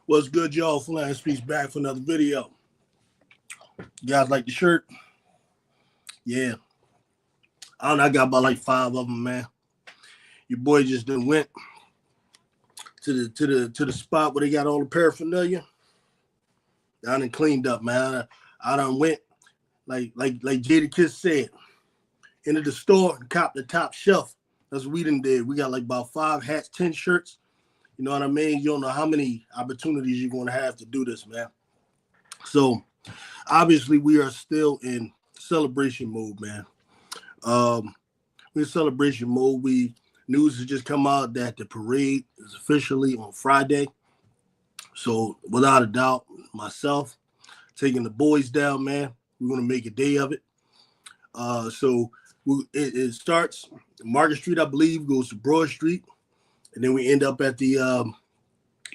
What's good, y'all? Flying Speaks back for another video. You guys like the shirt? Yeah. I don't know. I got about like 5 of them, man. Your boy just done went to the spot where they got all the paraphernalia. I done cleaned up, man. I done went like Jada Kiss said, into the store and copped the top shelf. That's what we done did. We got like about 5 hats, 10 shirts. You know what I mean? You don't know how many opportunities you're going to have to do this, man. So, obviously, we are still in celebration mode, man. We're in celebration mode. News has just come out that the parade is officially on Friday. So, without a doubt, myself, taking the boys down, man, we're going to make a day of it. It starts Market Street, I believe, goes to Broad Street. And then we end up at the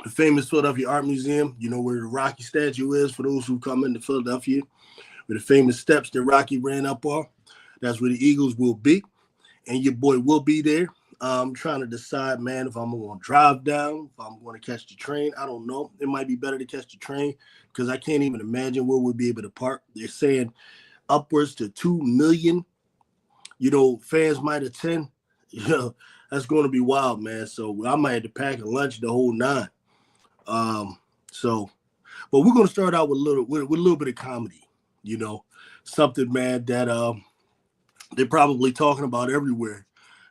famous Philadelphia Art Museum, you know, where the Rocky statue is, for those who come into Philadelphia, where the famous steps that Rocky ran up on. That's where the Eagles will be. And your boy will be there. I'm trying to decide, man, if I'm going to drive down, if I'm going to catch the train. I don't know. It might be better to catch the train because I can't even imagine where we'll be able to park. They're saying upwards to 2 million, fans might attend. That's going to be wild, man. So I might have to pack a lunch the whole 9. But we're going to start out with a little bit of comedy, something, man, that they're probably talking about everywhere.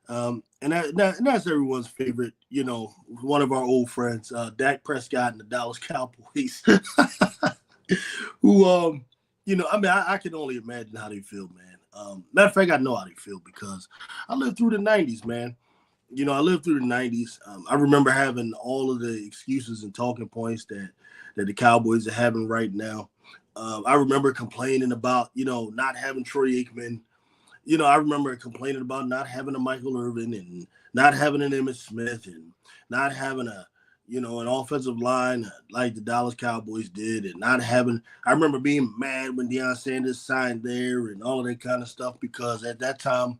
And that's everyone's favorite, one of our old friends, Dak Prescott and the Dallas Cowboys, who, I can only imagine how they feel, man. Matter of fact, I know how they feel because I lived through the 90s, man. I lived through the 90s. I remember having all of the excuses and talking points that the Cowboys are having right now. I remember complaining about, not having Troy Aikman. I remember complaining about not having a Michael Irvin and not having an Emmitt Smith and not having an offensive line like the Dallas Cowboys did and not having – I remember being mad when Deion Sanders signed there and all of that kind of stuff because at that time,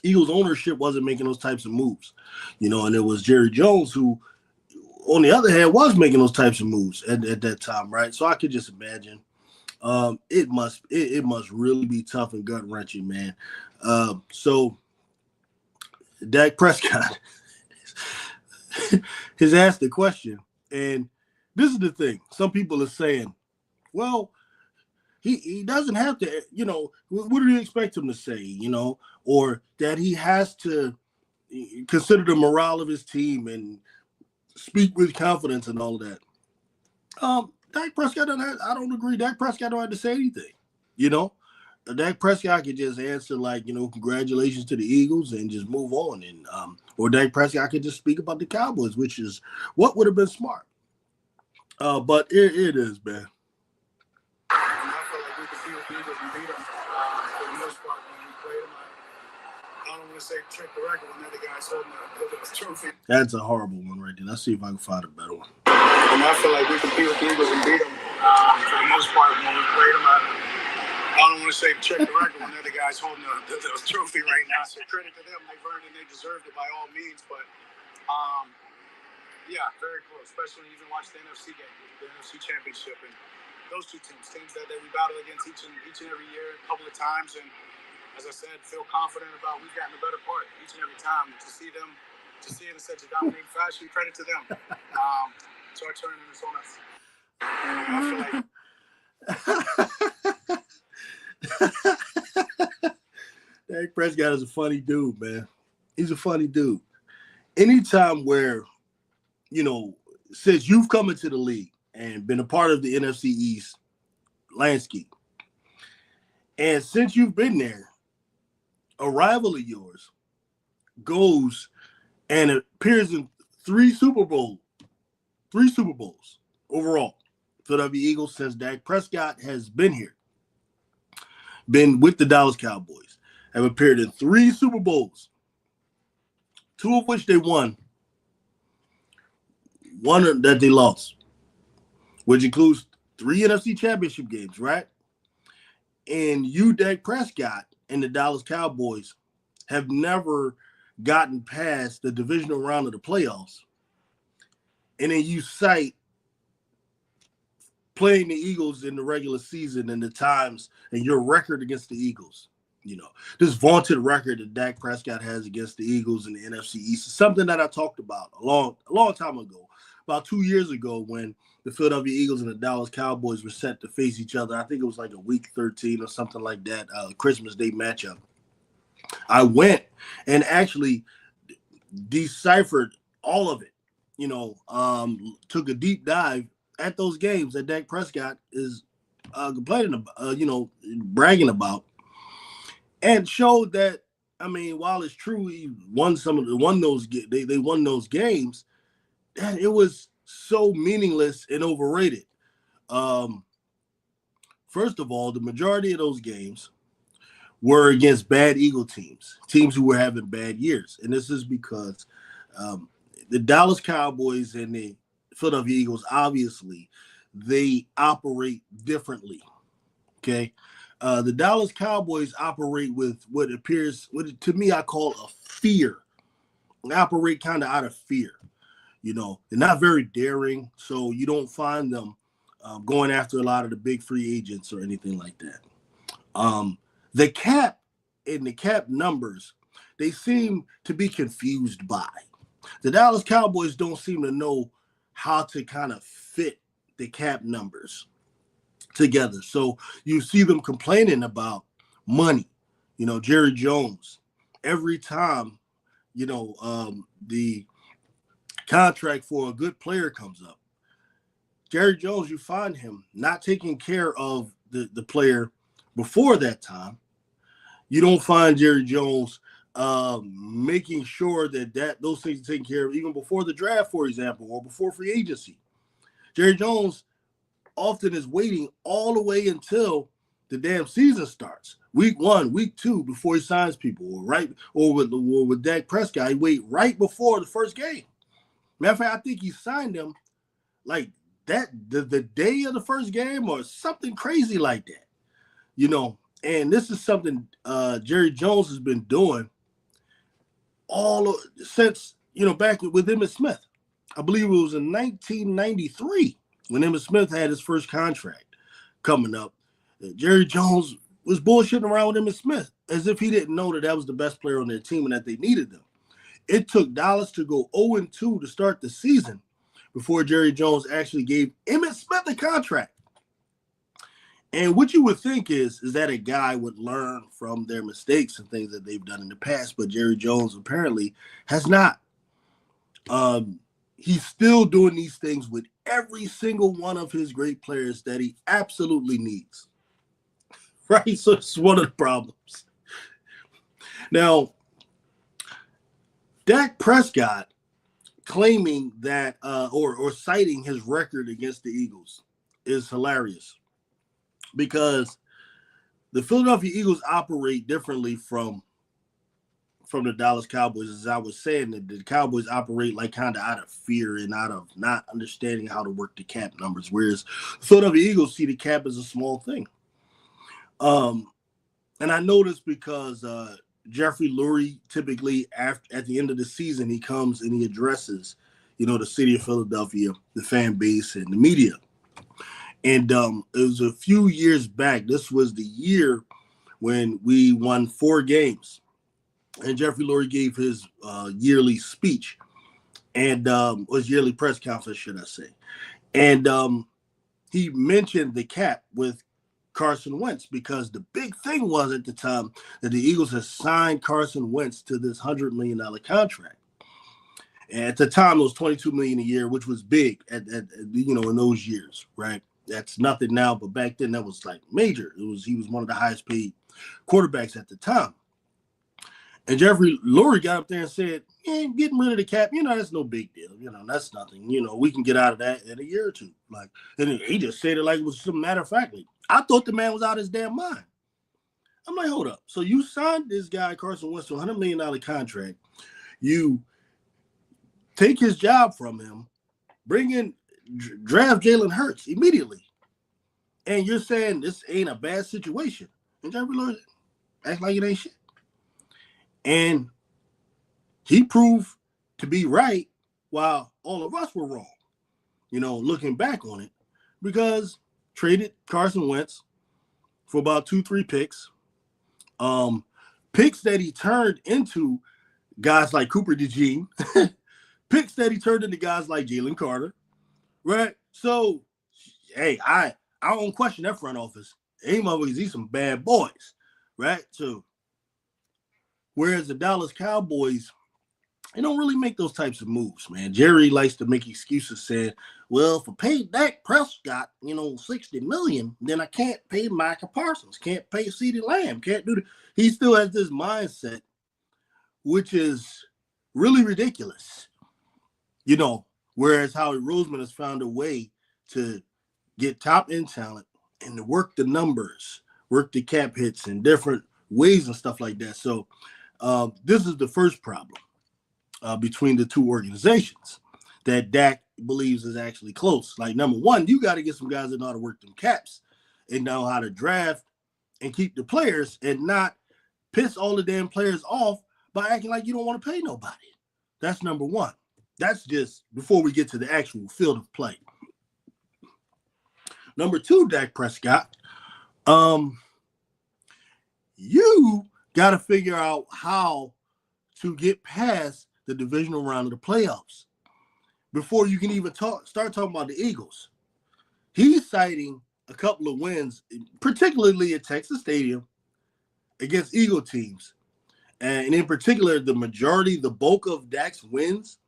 Eagles ownership wasn't making those types of moves, and it was Jerry Jones who, on the other hand, was making those types of moves at that time, right? So I could just imagine. It must really be tough and gut wrenching, man. So Dak Prescott has asked the question, and this is the thing. Some people are saying, well, he doesn't have to, what do you expect him to say, or that he has to consider the morale of his team and speak with confidence and all of that. Dak Prescott I don't agree. Dak Prescott don't have to say anything, Dak Prescott could just answer like, congratulations to the Eagles and just move on. And or Dak Prescott could just speak about the Cowboys, which is what would have been smart. But it is, man. Check the record when the other guys holding the trophy. That's a horrible one right there. Let's see if I can find a better one. And I feel like we compete with the Eagles and beat them for the most part when we played them. I don't want to say check the record when the other guys holding the trophy right now. So credit to them. They've earned it and they deserved it by all means. But, yeah, very close. Especially when you even watch the NFC game, the NFC Championship. And those two teams that we battle against each and every year a couple of times. And as I said, feel confident about we've gotten a better part each and every time. To see it in such a dominating fashion, credit to them. It's our turn and it's on us. I feel like Dak Prescott is a funny dude, man. He's a funny dude. Anytime where, since you've come into the league and been a part of the NFC East landscape, and since you've been there, a rival of yours goes and appears in 3 Super Bowls overall. Philadelphia Eagles since Dak Prescott has been here, been with the Dallas Cowboys. have appeared in 3 Super Bowls, 2 of which they won, 1 that they lost, which includes 3 NFC Championship games, right? And you, Dak Prescott, and the Dallas Cowboys have never gotten past the divisional round of the playoffs. And then you cite playing the Eagles in the regular season and the times and your record against the Eagles. You know, this vaunted record that Dak Prescott has against the Eagles in the NFC East is something that I talked about a long time ago, about 2 years ago, when the Philadelphia Eagles and the Dallas Cowboys were set to face each other. I think it was like a week 13 or something like that, Christmas Day matchup. I went and actually deciphered all of it, took a deep dive at those games that Dak Prescott is complaining about, bragging about, and showed that, I mean, while it's true he won they won those games, that it was so meaningless and overrated. First of all, the majority of those games were against bad Eagle teams who were having bad years. And this is because the Dallas Cowboys and the Philadelphia Eagles, obviously, they operate differently, okay? The Dallas Cowboys operate with what to me I call a fear. They operate kind of out of fear. They're not very daring, so you don't find them going after a lot of the big free agents or anything like that. The cap and the cap numbers, they seem to be confused by. The Dallas Cowboys don't seem to know how to kind of fit the cap numbers together. So you see them complaining about money. Jerry Jones, every time, the contract for a good player comes up, Jerry Jones, you find him not taking care of the player before that time. You don't find Jerry Jones making sure that those things are taken care of even before the draft, for example, or before free agency. Jerry Jones often is waiting all the way until the damn season starts. Week 1, week 2, before he signs people, or with Dak Prescott, he wait right before the first game. Matter of fact, I think he signed him like that the day of the first game or something crazy like that. And this is something Jerry Jones has been doing since, back with Emmitt Smith. I believe it was in 1993 when Emmitt Smith had his first contract coming up. Jerry Jones was bullshitting around with Emmitt Smith as if he didn't know that was the best player on their team and that they needed them. It took Dallas to go 0-2 to start the season before Jerry Jones actually gave Emmitt Smith a contract. And what you would think is that a guy would learn from their mistakes and things that they've done in the past, but Jerry Jones apparently has not. He's still doing these things with every single one of his great players that he absolutely needs. Right? So it's one of the problems. Now, Dak Prescott claiming that or citing his record against the Eagles is hilarious, because the Philadelphia Eagles operate differently from the Dallas Cowboys. As I was saying, that the Cowboys operate like kind of out of fear and out of not understanding how to work the cap numbers, whereas the Philadelphia Eagles see the cap as a small thing. And I know this because Jeffrey Lurie, typically at the end of the season, he comes and he addresses, the city of Philadelphia, the fan base, and the media. And it was a few years back. This was the year when we won 4 games. And Jeffrey Lurie gave his yearly speech, and was yearly press conference, should I say. And he mentioned the cap with Carson Wentz, because the big thing was at the time that the Eagles had signed Carson Wentz to this $100 million contract. And at the time, it was $22 million a year, which was big at in those years, right? That's nothing now, but back then that was like major. He was one of the highest paid quarterbacks at the time. And Jeffrey Lurie got up there and said, getting rid of the cap, that's no big deal. That's nothing. We can get out of that in a year or two. And he just said it like it was some matter of fact. I thought the man was out of his damn mind. I'm like, hold up. So you signed this guy, Carson Wentz, to a $100 million contract. You take his job from him, bring in, draft Jalen Hurts immediately. And you're saying this ain't a bad situation. And Jerry Lawrence act like it ain't shit. And he proved to be right while all of us were wrong, looking back on it, because traded Carson Wentz for about 2-3 picks. Picks that he turned into guys like Cooper DeJean, picks that he turned into guys like Jalen Carter, right? So, hey, I don't question that front office. Hey, motherfuckers, these some bad boys, right? So, whereas the Dallas Cowboys, they don't really make those types of moves, man. Jerry likes to make excuses saying, well, if I pay Dak Prescott, $60 million, then I can't pay Micah Parsons, can't pay CeeDee Lamb, can't do that. He still has this mindset, which is really ridiculous. Whereas Howie Roseman has found a way to get top-end talent and to work the numbers, work the cap hits in different ways and stuff like that. So this is the first problem between the two organizations that Dak believes is actually close. Like, number one, you got to get some guys that know how to work them caps and know how to draft and keep the players and not piss all the damn players off by acting like you don't want to pay nobody. That's number one. That's just before we get to the actual field of play. Number two, Dak Prescott, you got to figure out how to get past the divisional round of the playoffs before you can even start talking about the Eagles. He's citing a couple of wins, particularly at Texas Stadium, against Eagle teams. And in particular, the bulk of Dak's wins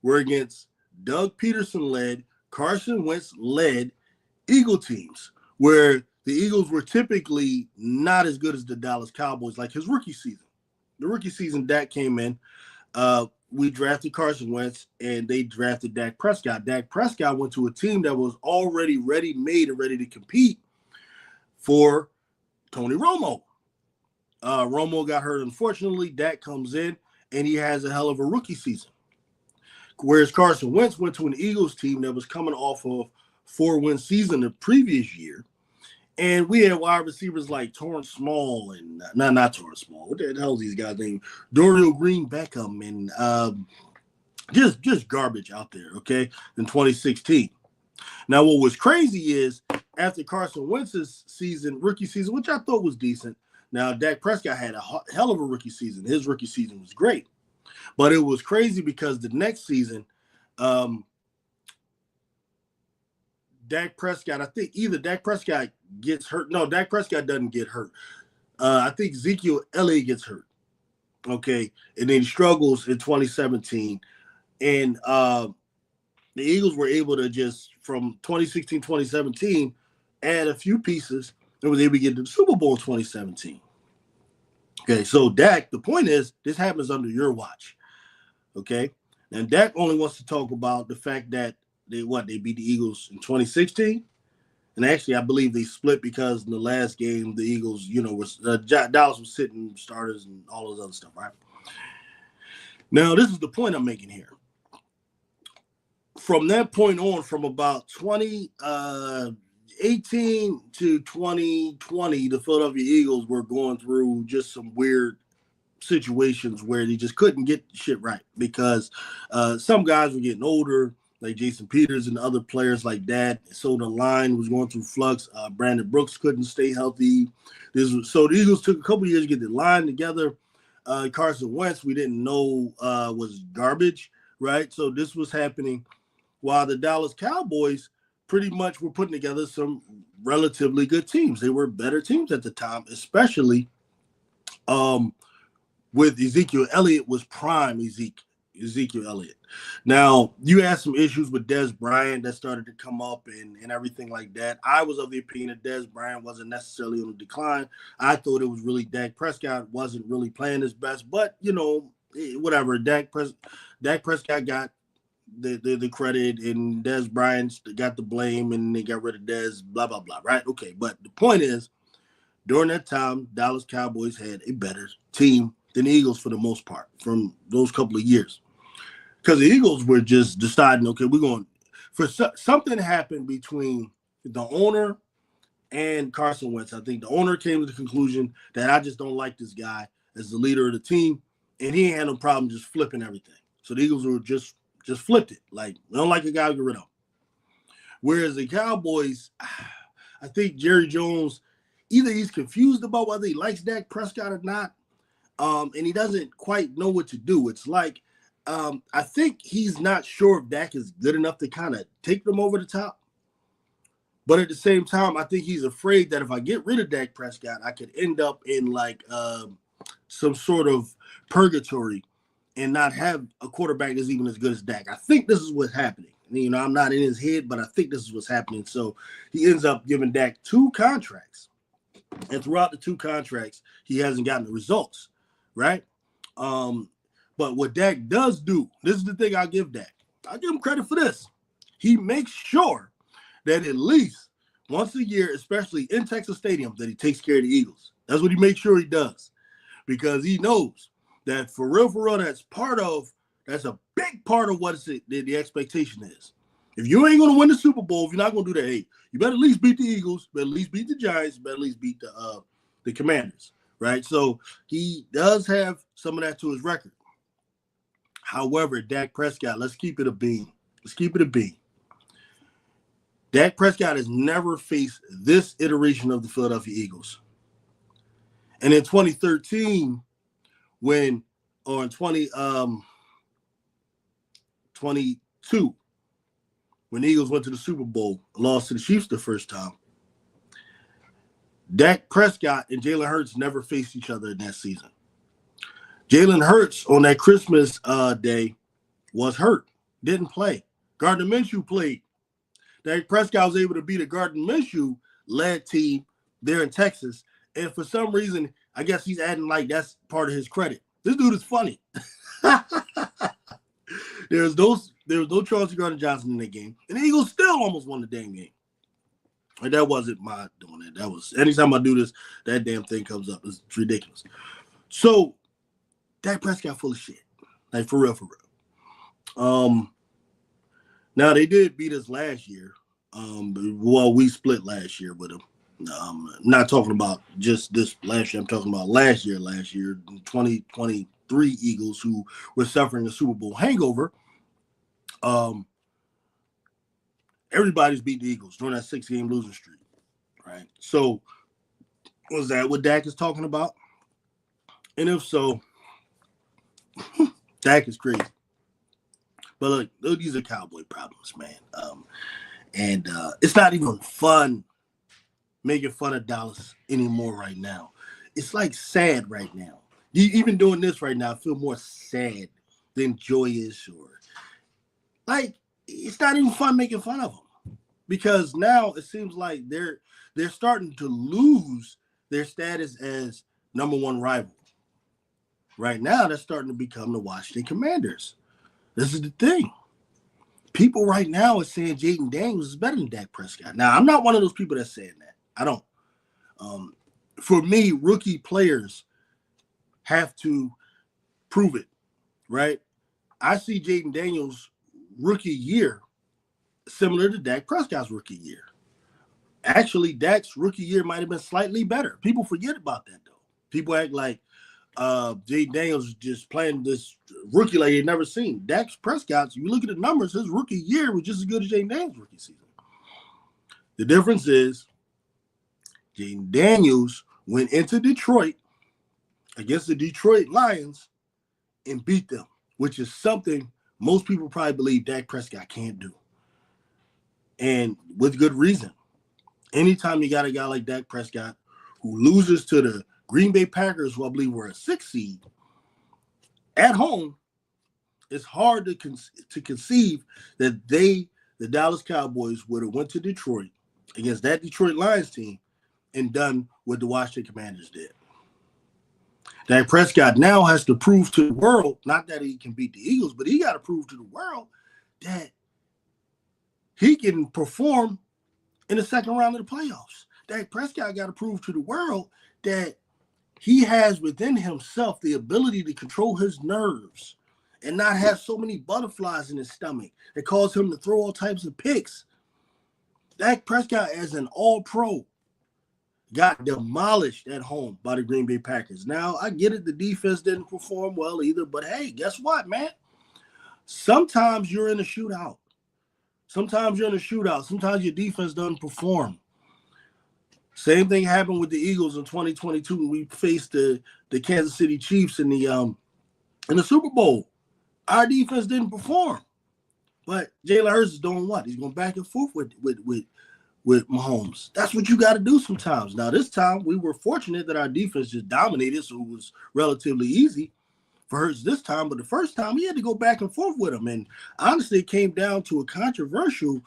were against Doug Peterson-led, Carson Wentz-led Eagle teams, where the Eagles were typically not as good as the Dallas Cowboys, like his rookie season. The rookie season, Dak came in. We drafted Carson Wentz, and they drafted Dak Prescott. Dak Prescott went to a team that was already ready-made and ready to compete for Tony Romo. Romo got hurt, unfortunately. Dak comes in, and he has a hell of a rookie season. Whereas Carson Wentz went to an Eagles team that was coming off of 4-win season the previous year. And we had wide receivers like Torrance Small and not Torrance Small. What the hell is these guys' name? Dorial Green Beckham and just garbage out there, okay, in 2016. Now, what was crazy is after Carson Wentz's rookie season, which I thought was decent. Now, Dak Prescott had a hell of a rookie season. His rookie season was great. But it was crazy because the next season, Dak Prescott, I think either Dak Prescott gets hurt. No, Dak Prescott doesn't get hurt. I think Ezekiel Elliott gets hurt. Okay. And then he struggles in 2017. And the Eagles were able to just, from 2016, 2017, add a few pieces and was able to get to the Super Bowl in 2017. Okay. So, Dak, the point is, this happens under your watch. Okay. And Dak only wants to talk about the fact that they beat the Eagles in 2016. And actually, I believe they split because in the last game, the Eagles, Dallas was sitting starters and all those other stuff, right? Now, this is the point I'm making here. From that point on, from about 2018 to 2020, the Philadelphia Eagles were going through just some weird situations where they just couldn't get shit right because some guys were getting older, like Jason Peters and other players like that. So the line was going through flux. Brandon Brooks couldn't stay healthy. So the Eagles took a couple of years to get the line together. Carson Wentz, we didn't know was garbage, right? So this was happening while the Dallas Cowboys pretty much were putting together some relatively good teams. They were better teams at the time, especially with Ezekiel Elliott was prime Ezekiel Elliott. Now, you had some issues with Dez Bryant that started to come up and everything like that. I was of the opinion that Dez Bryant wasn't necessarily on the decline. I thought it was really Dak Prescott wasn't really playing his best, but, whatever. Dak Prescott got the credit and Dez Bryant got the blame and they got rid of Dez, blah, blah, blah, right? Okay, but the point is during that time, Dallas Cowboys had a better team than the Eagles for the most part from those couple of years. Because the Eagles were just deciding, okay, we're going something happened between the owner and Carson Wentz. I think the owner came to the conclusion that I just don't like this guy as the leader of the team, and he ain't had no problem just flipping everything. So the Eagles were just flipped it. Like, we don't like a guy, get rid of him. Whereas the Cowboys, I think Jerry Jones, either he's confused about whether he likes Dak Prescott or not, and he doesn't quite know what to do. It's like, I think he's not sure if Dak is good enough to kind of take them over the top. But at the same time, I think he's afraid that if I get rid of Dak Prescott, I could end up in like some sort of purgatory and not have a quarterback that's even as good as Dak. I think this is what's happening. You know, I'm not in his head, but I think this is what's happening. So he ends up giving Dak 2 contracts. And throughout the 2 contracts, he hasn't gotten the results, right? But what Dak does do, this is the thing I'll give Dak. I'll give him credit for this. He makes sure that at least once a year, especially in Texas Stadium, that he takes care of the Eagles. That's what he makes sure he does. Because he knows that for real, that's a big part of what the expectation is. If you ain't going to win the Super Bowl, if you're not going to do that, hey, you better at least beat the Eagles, better at least beat the Giants, better at least beat the Commanders, right? So he does have some of that to his record. However, Dak Prescott, let's keep it a bean. Dak Prescott has never faced this iteration of the Philadelphia Eagles. And in 2013, when the Eagles went to the Super Bowl, lost to the Chiefs the first time, Dak Prescott and Jalen Hurts never faced each other in that season. Jalen Hurts on that Christmas day was hurt, didn't play. Gardner Minshew played. Dak Prescott was able to beat a Gardner Minshew-led team there in Texas, and for some reason, I guess he's adding like that's part of his credit. This dude is funny. There was no Charles Gardner-Johnson in that game, and the Eagles still almost won the damn game. And that wasn't my doing it. That was anytime I do this, that damn thing comes up. It's ridiculous. So Dak Prescott full of shit. Like for real. Now they did beat us last year. Well, we split last year with them. Not talking about just this last year. I'm talking about last year, 2023 Eagles who were suffering a Super Bowl hangover. Everybody's beat the Eagles during that 6-game losing streak, right? So was that what Dak is talking about? And if so, Dak is crazy. But look, these are Cowboy problems, man. And it's not even fun making fun of Dallas anymore right now. It's like sad right now. Even doing this right now, I feel more sad than joyous or like it's not even fun making fun of them because now it seems like they're starting to lose their status as number 1 rival. Right now, they're starting to become the Washington Commanders. This is the thing. People right now are saying Jaden Daniels is better than Dak Prescott. Now, I'm not one of those people that's saying that. I don't. For me, rookie players have to prove it, right? I see Jaden Daniels' rookie year similar to Dak Prescott's rookie year. Actually, Dak's rookie year might have been slightly better. People forget about that, though. People act like Jaden Daniels is just playing this rookie like they've never seen. Dak Prescott, you look at the numbers, his rookie year was just as good as Jaden Daniels' rookie season. The difference is Jaden Daniels went into Detroit against the Detroit Lions and beat them, which is something most people probably believe Dak Prescott can't do. And with good reason. Anytime you got a guy like Dak Prescott who loses to the Green Bay Packers, who I believe were a 6 seed, at home, it's hard to conceive that the Dallas Cowboys, would have went to Detroit against that Detroit Lions team and done what the Washington Commanders did. Dak Prescott now has to prove to the world, not that he can beat the Eagles, but he got to prove to the world that he can perform in the second round of the playoffs. Dak Prescott got to prove to the world that he has within himself the ability to control his nerves and not have so many butterflies in his stomach that cause him to throw all types of picks. Dak Prescott, as an all-pro, got demolished at home by the Green Bay Packers. Now, I get it. The defense didn't perform well either, but hey, guess what, man? Sometimes you're in a shootout. Sometimes your defense doesn't perform. Same thing happened with the Eagles in 2022 when we faced the Kansas City Chiefs in the Super Bowl. Our defense didn't perform. But Jalen Hurts is doing what? He's going back and forth with Mahomes. That's what you got to do sometimes. Now, this time, we were fortunate that our defense just dominated, so it was relatively easy for Hurts this time. But the first time, he had to go back and forth with him. And honestly, it came down to a controversial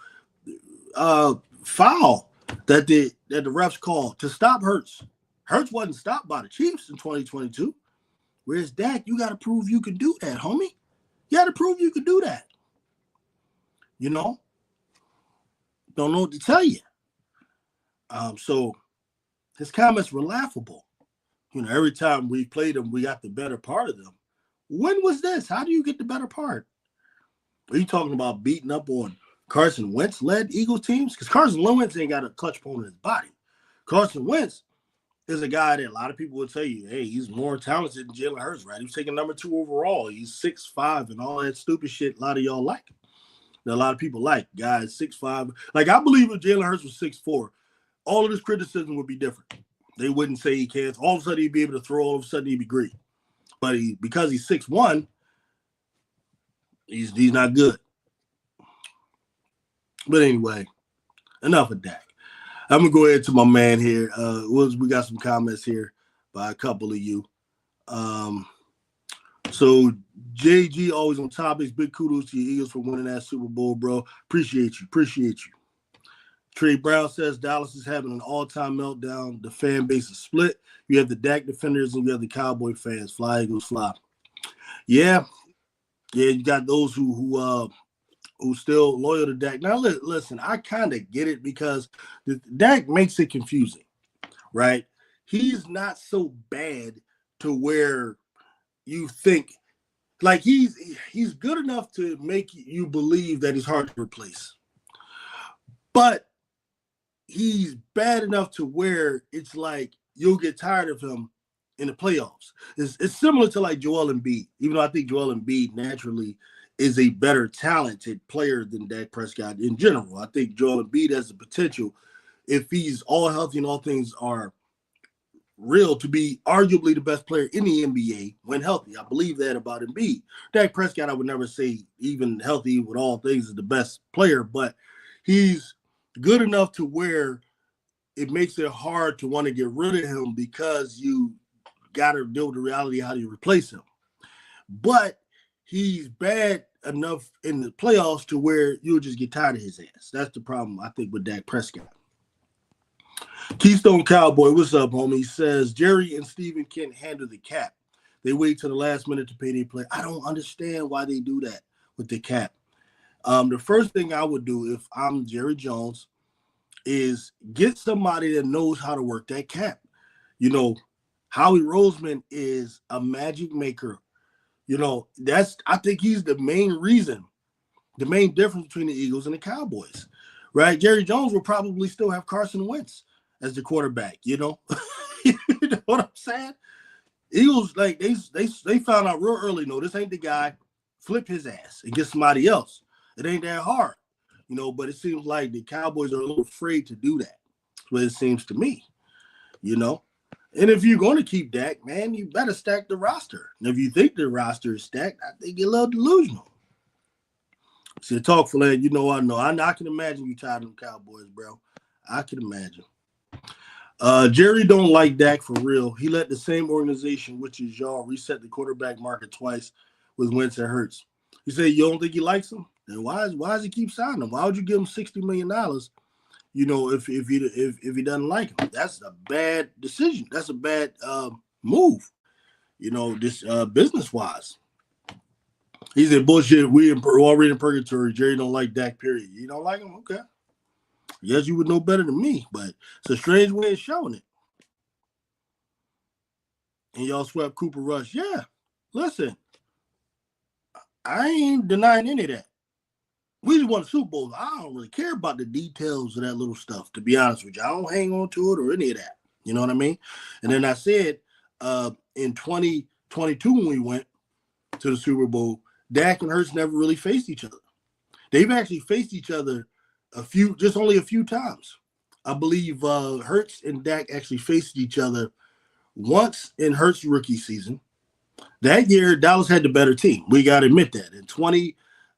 foul that the refs called to stop Hurts. Hurts wasn't stopped by the Chiefs in 2022. Whereas Dak, you got to prove you can do that, homie. You got to prove you can do that. You know? Don't know what to tell you. So his comments were laughable. You know, every time we played them, we got the better part of them. When was this? How do you get the better part? Are you talking about beating up on Carson Wentz-led Eagles teams? Because Carson Wentz ain't got a clutch point in his body. Carson Wentz is a guy that a lot of people would tell you, hey, he's more talented than Jalen Hurts, right? He was taking number 2 overall. He's 6'5", and all that stupid shit a lot of y'all like. That a lot of people like. Guys 6'5". Like, I believe if Jalen Hurts was 6'4", all of this criticism would be different. They wouldn't say he can't. All of a sudden, he'd be able to throw. All of a sudden, he'd be great. But because he's 6'1", he's not good. But anyway, enough of Dak. I'm going to go ahead to my man here. We got some comments here by a couple of you. So JG always on topics. Big kudos to your Eagles for winning that Super Bowl, bro. Appreciate you. Trey Brown says Dallas is having an all-time meltdown. The fan base is split. You have the Dak defenders and you have the Cowboy fans. Fly, Eagles, fly. Yeah, you got those who still loyal to Dak. Now, listen, I kind of get it because Dak makes it confusing, right? He's not so bad to where you think, like he's good enough to make you believe that he's hard to replace. But he's bad enough to where it's like you'll get tired of him in the playoffs. It's similar to like Joel Embiid, even though I think Joel Embiid naturally is a better talented player than Dak Prescott in general. I think Joel Embiid has the potential, if he's all healthy and all things are real, to be arguably the best player in the NBA when healthy. I believe that about Embiid. Dak Prescott, I would never say even healthy with all things is the best player, but he's good enough to where it makes it hard to want to get rid of him because you got to deal with the reality of how do you replace him. But he's bad enough in the playoffs to where you'll just get tired of his ass. That's the problem, I think, with Dak Prescott. Keystone Cowboy, what's up, homie? He says, Jerry and Steven can't handle the cap. They wait till the last minute to pay their play. I don't understand why they do that with the cap. The first thing I would do if I'm Jerry Jones is get somebody that knows how to work that cap. You know, Howie Roseman is a magic maker. You know, I think he's the main reason, the main difference between the Eagles and the Cowboys, right? Jerry Jones will probably still have Carson Wentz as the quarterback, you know? You know what I'm saying? Eagles, like, they found out real early, no, this ain't the guy. Flip his ass and get somebody else. It ain't that hard, you know, but it seems like the Cowboys are a little afraid to do that. That's what it seems to me, you know? And if you're going to keep Dak, man, you better stack the roster. And if you think the roster is stacked, I think you're a little delusional. See, talk for that, you know. I can imagine you tired of them Cowboys, bro. I can imagine. Jerry don't like Dak for real. He let the same organization, which is y'all, reset the quarterback market twice with Wentz and Hurts. He said, you don't think he likes him? Then why does he keep signing him? Why would you give him $60 million? You know, if he doesn't like him? That's a bad decision. That's a bad move. You know, this business wise. He said, bullshit. We're already in purgatory. Jerry don't like Dak. Period. You don't like him? Okay. Yes, you would know better than me, but it's a strange way of showing it. And y'all swept Cooper Rush. Yeah, listen, I ain't denying any of that. We just won the Super Bowl. I don't really care about the details of that little stuff, to be honest with you. I don't hang on to it or any of that. You know what I mean? And then I said in 2022 when we went to the Super Bowl, Dak and Hurts never really faced each other. They've actually faced each other only a few times. I believe Hurts and Dak actually faced each other once in Hurts' rookie season. That year, Dallas had the better team. We got to admit that. In 20,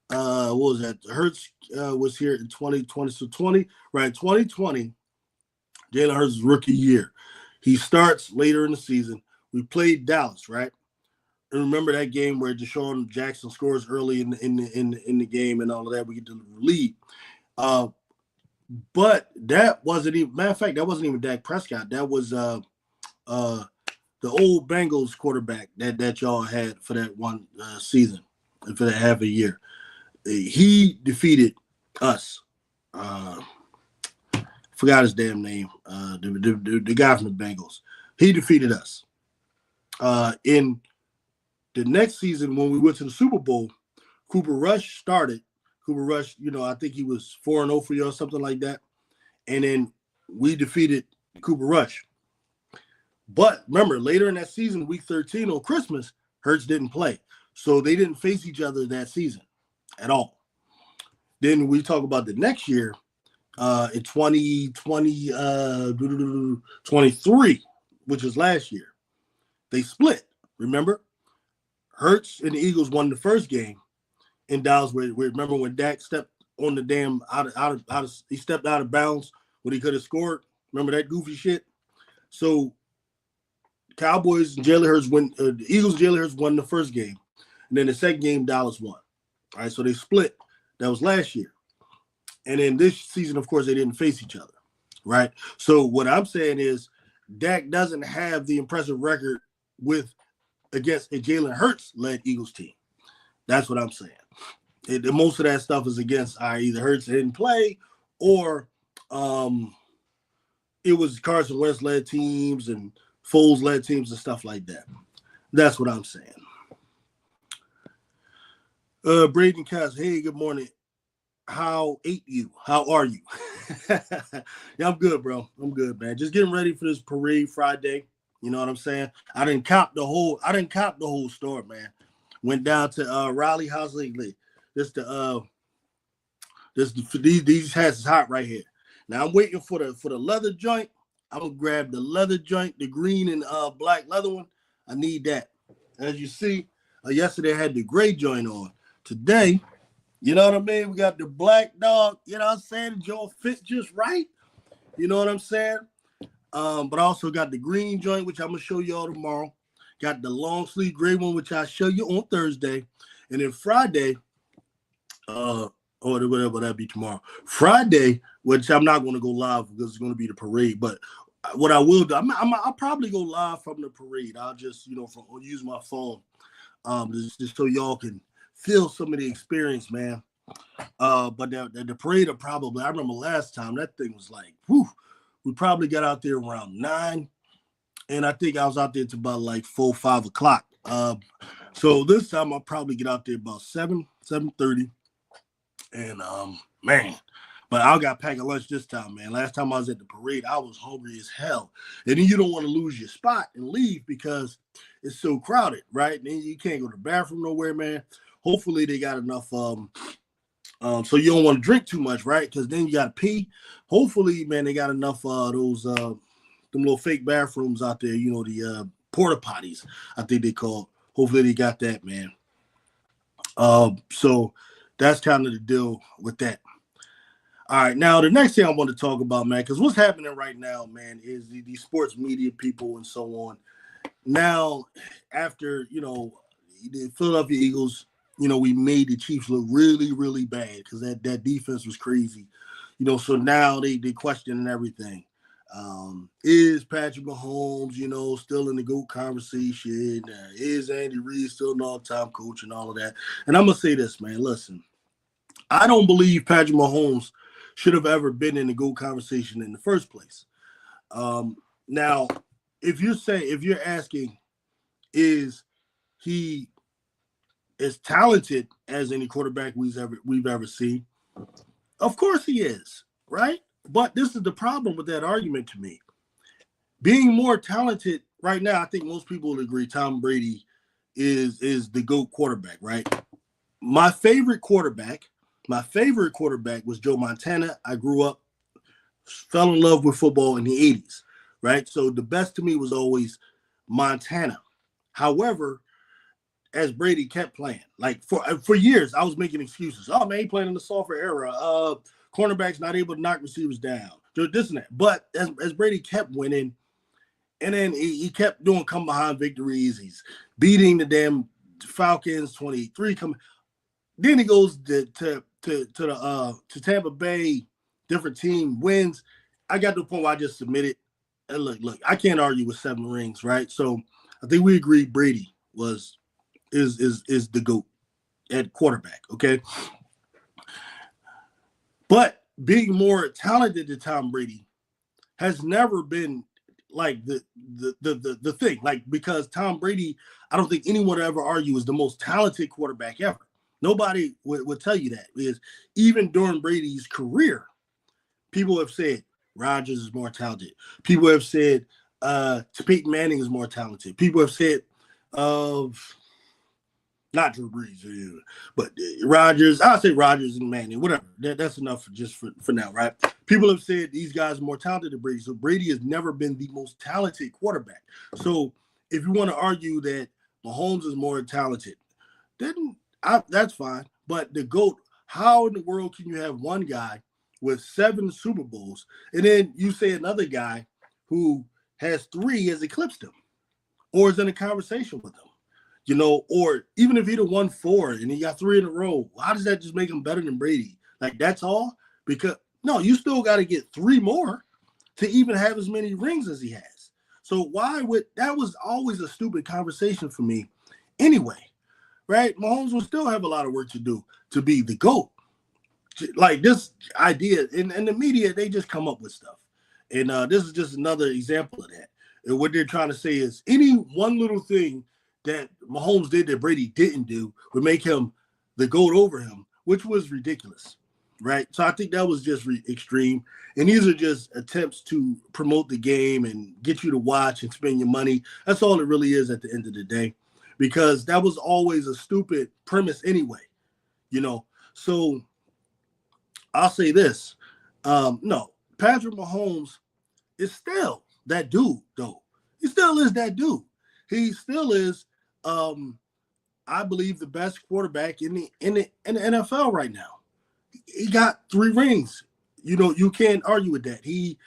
what was that? Hurts was here in 2020. So 2020, Jalen Hurts' rookie year. He starts later in the season. We played Dallas, right? And remember that game where Deshaun Jackson scores early in the game and all of that. We get the lead. But that wasn't even, matter of fact, that wasn't even Dak Prescott. That was the old Bengals quarterback that y'all had for that one season and for that half a year. He defeated us. Forgot his damn name. The guy from the Bengals. He defeated us. In the next season, when we went to the Super Bowl, Cooper Rush started. Cooper Rush, I think he was 4-0 for you or something like that. And then we defeated Cooper Rush. But remember, later in that season, week 13 on Christmas, Hurts didn't play. So they didn't face each other that season at all. Then we talk about the next year, in 2023, which is last year. They split, remember? Hurts and the Eagles won the first game in Dallas. Remember when Dak stepped on the damn he stepped out of bounds when he could have scored? Remember that goofy shit? So Cowboys and Jalen Hurts win. The Eagles and Jalen Hurts won the first game, and then the second game Dallas won. All right, so they split. That was last year, and then this season, of course, they didn't face each other, right? So what I'm saying is, Dak doesn't have the impressive record against a Jalen Hurts led Eagles team. That's what I'm saying. Most of that stuff is against either Hurts didn't play or it was Carson Wentz led teams and Foles led teams and stuff like that. That's what I'm saying. Braden Cass, hey, good morning. How are you? Yeah, I'm good, bro. I'm good, man. Just getting ready for this parade Friday. You know what I'm saying? I didn't cop the whole store, man. Went down to Raleigh House lately. These hats is hot right here. Now I'm waiting for the leather joint. I'm gonna grab the leather joint, the green and black leather one. I need that. As you see, yesterday I had the gray joint on. Today, you know what I mean? We got the black dog. You know what I'm saying? The joint fit just right. You know what I'm saying? But I also got the green joint, which I'm gonna show y'all tomorrow. Got the long sleeve gray one, which I'll show you on Thursday, and then Friday, or whatever that be tomorrow. Friday, which I'm not going to go live because it's going to be the parade. But what I will do, I'll probably go live from the parade. I'll just use my phone, just so y'all can feel some of the experience, man. But the parade are probably. I remember last time that thing was like, whew. We probably got out there around 9, and I think I was out there to about like 4, 5 o'clock. So this time I'll probably get out there about 7:30. And man, but I got packed a lunch this time, man. Last time I was at the parade, I was hungry as hell. And then you don't want to lose your spot and leave because it's so crowded, right? And then you can't go to the bathroom nowhere, man. Hopefully they got enough so you don't want to drink too much, right? Because then you got to pee. Hopefully, man, they got enough those them little fake bathrooms out there, the porta potties, I think they call. Hopefully they got that, man. So that's kind of the deal with that. All right, now the next thing I want to talk about, man, because what's happening right now, man, is the sports media people and so on. Now, after, the Philadelphia Eagles, we made the Chiefs look really, really bad because that defense was crazy. So now they questioning everything. Is Patrick Mahomes, still in the GOAT conversation? Is Andy Reid still an all-time coach and all of that? And I'm going to say this, man. Listen, I don't believe Patrick Mahomes should have ever been in the GOAT conversation in the first place. Now, if you're asking, is he as talented as any quarterback we've ever seen? Of course he is, right? But this is the problem with that argument to me. Being more talented right now, I think most people would agree Tom Brady is the GOAT quarterback, right? My favorite quarterback was Joe Montana. I grew up, fell in love with football in the 80s, right? So the best to me was always Montana. However, as Brady kept playing, like for years, I was making excuses. Oh man, he playing in the software era. Cornerbacks not able to knock receivers down. This and that. But as Brady kept winning, and then he kept doing come behind victories. He's beating the damn Falcons 23. Then he goes to Tampa Bay, different team wins. I got to the point where I just submitted. And look, I can't argue with 7 rings, right? So I think we agree Brady is the GOAT at quarterback, okay? But being more talented than Tom Brady has never been like the thing. Like, because Tom Brady, I don't think anyone would ever argue is the most talented quarterback ever. Nobody would tell you that. Because even during Brady's career, people have said Rodgers is more talented. People have said Peyton Manning is more talented. People have said not Drew Brees, but Rodgers. I'll say Rodgers and Manning, whatever. That's enough just for now, right? People have said these guys are more talented than Brady. So Brady has never been the most talented quarterback. So if you want to argue that Mahomes is more talented, then that's fine. But the GOAT, how in the world can you have one guy with 7 Super Bowls and then you say another guy who has 3 has eclipsed him or is in a conversation with him? Or even if he'd have won 4 and he got 3 in a row, how does that just make him better than Brady? Like, that's all? Because, no, you still got to get 3 more to even have as many rings as he has. So that was always a stupid conversation for me anyway, right? Mahomes will still have a lot of work to do to be the GOAT. Like, this idea, and the media, they just come up with stuff. And this is just another example of that. And what they're trying to say is any one little thing that Mahomes did that Brady didn't do would make him the GOAT over him, which was ridiculous, right? So I think that was just extreme. And these are just attempts to promote the game and get you to watch and spend your money. That's all it really is at the end of the day, because that was always a stupid premise anyway, So I'll say this. No, Patrick Mahomes is still that dude, though. He still is that dude. He still is, I believe, the best quarterback in the NFL right now. He got 3 rings. You can't argue with that.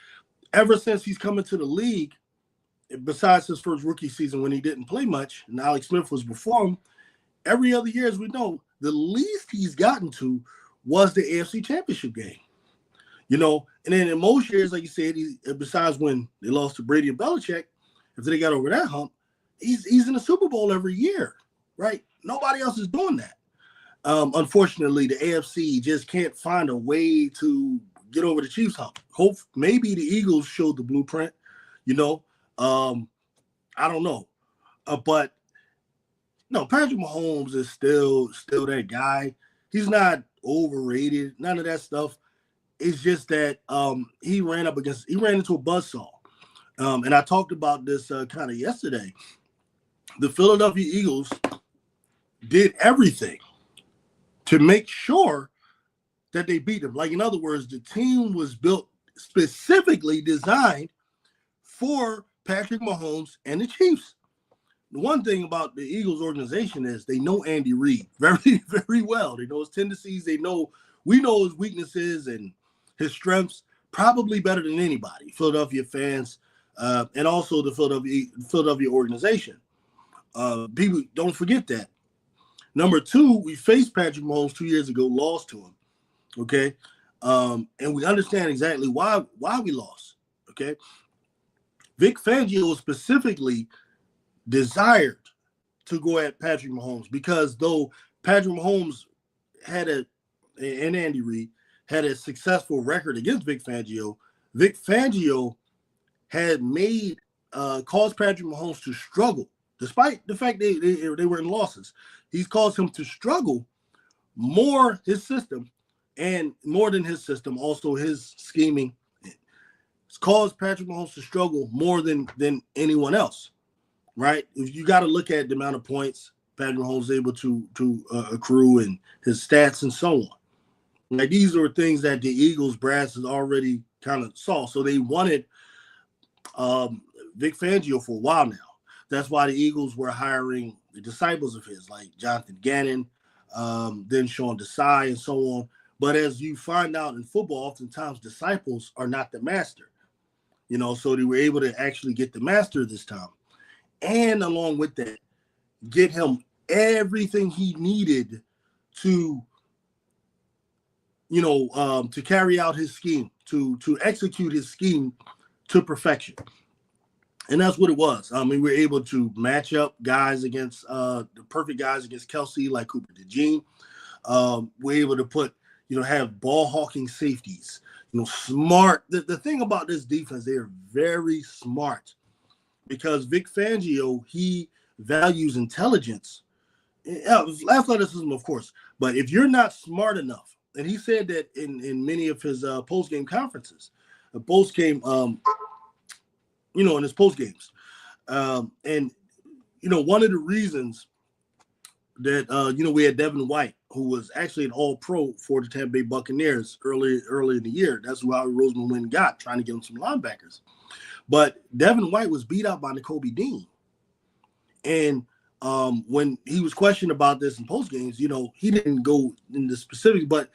Ever since he's come into the league, besides his first rookie season when he didn't play much, and Alex Smith was before him, every other year, as we know, the least he's gotten to was the AFC Championship game. And then in most years, like you said, besides when they lost to Brady and Belichick, after they got over that hump, he's in the Super Bowl every year, right? Nobody else is doing that. Unfortunately, the AFC just can't find a way to get over the Chiefs hump. Maybe the Eagles showed the blueprint, I don't know. But no, Patrick Mahomes is still that guy. He's not overrated, none of that stuff. It's just that he ran into a buzzsaw. And I talked about this kind of yesterday. The Philadelphia Eagles did everything to make sure that they beat him. Like, in other words, the team was built specifically designed for Patrick Mahomes and the Chiefs. The one thing about the Eagles organization is they know Andy Reid very, very well. They know his tendencies. We know his weaknesses and his strengths probably better than anybody, Philadelphia fans, and also the Philadelphia organization. People don't forget that. Number 2, we faced Patrick Mahomes 2 years ago, lost to him. Okay. And we understand exactly why we lost. Okay. Vic Fangio specifically desired to go at Patrick Mahomes because though Patrick Mahomes had an Andy Reid, had a successful record against Vic Fangio had made caused Patrick Mahomes to struggle, despite the fact they were in losses. He's caused him to struggle more his system, and more than his system, also his scheming. It's caused Patrick Mahomes to struggle more than anyone else, right? If you got to look at the amount of points Patrick Mahomes is able to accrue and his stats and so on. Like these are things that the Eagles brass has already kind of saw. So they wanted Vic Fangio for a while now. That's why the Eagles were hiring the disciples of his, like Jonathan Gannon, then Sean Desai, and so on. But as you find out in football, oftentimes disciples are not the master. So they were able to actually get the master this time. And along with that, get him everything he needed to, to carry out his scheme, to execute his scheme to perfection. And that's what it was. We were able to match up guys against the perfect guys against Kelsey, like Cooper DeJean. We're able to put, have ball hawking safeties, smart. The thing about this defense, they are very smart because Vic Fangio, he values intelligence, athleticism, of course. But if you're not smart enough, and he said that in many of his post-game conferences, post-game, in his post games. And, one of the reasons that, we had Devin White, who was actually an all-pro for the Tampa Bay Buccaneers early in the year. That's who Howie Roseman went and got, trying to get him some linebackers. But Devin White was beat out by Nakobe Dean. And when he was questioned about this in post games, he didn't go into specifics, but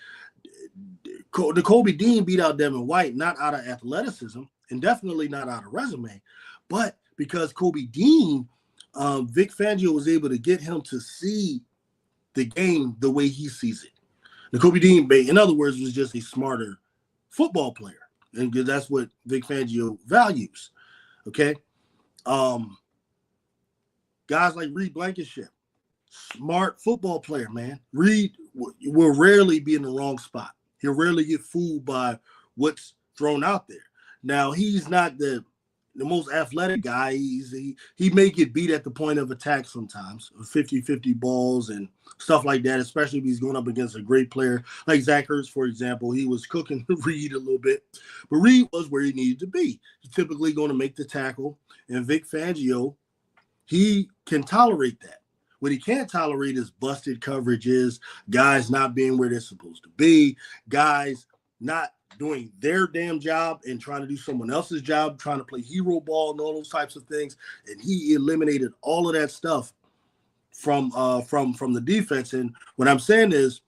Nakobe Dean beat out Devin White, not out of athleticism, and definitely not out of resume, but because Kobe Dean, Vic Fangio was able to get him to see the game the way he sees it. The Kobe Dean, in other words, was just a smarter football player, and that's what Vic Fangio values. Okay, guys like Reed Blankenship, smart football player, man. Reed will rarely be in the wrong spot. He'll rarely get fooled by what's thrown out there. Now, he's not the most athletic guy. He may get beat at the point of attack sometimes, 50-50 balls and stuff like that, especially if he's going up against a great player like Zach Ertz, for example. He was cooking Reed a little bit, but Reed was where he needed to be. He's typically going to make the tackle, and Vic Fangio, he can tolerate that. What he can't tolerate is busted coverages, guys not being where they're supposed to be, guys not doing their damn job and trying to do someone else's job, trying to play hero ball and all those types of things. And he eliminated all of that stuff from the defense. And what I'm saying is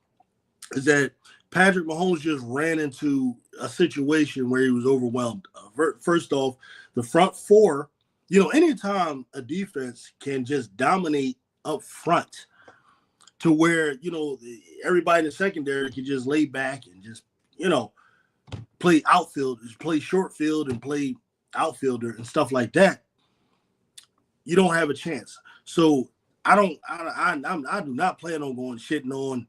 that Patrick Mahomes just ran into a situation where he was overwhelmed. First off, the front four, anytime a defense can just dominate up front to where, everybody in the secondary can just lay back and just, play outfield, play short field and play outfielder and stuff like that, you don't have a chance. So I do not plan on going shitting on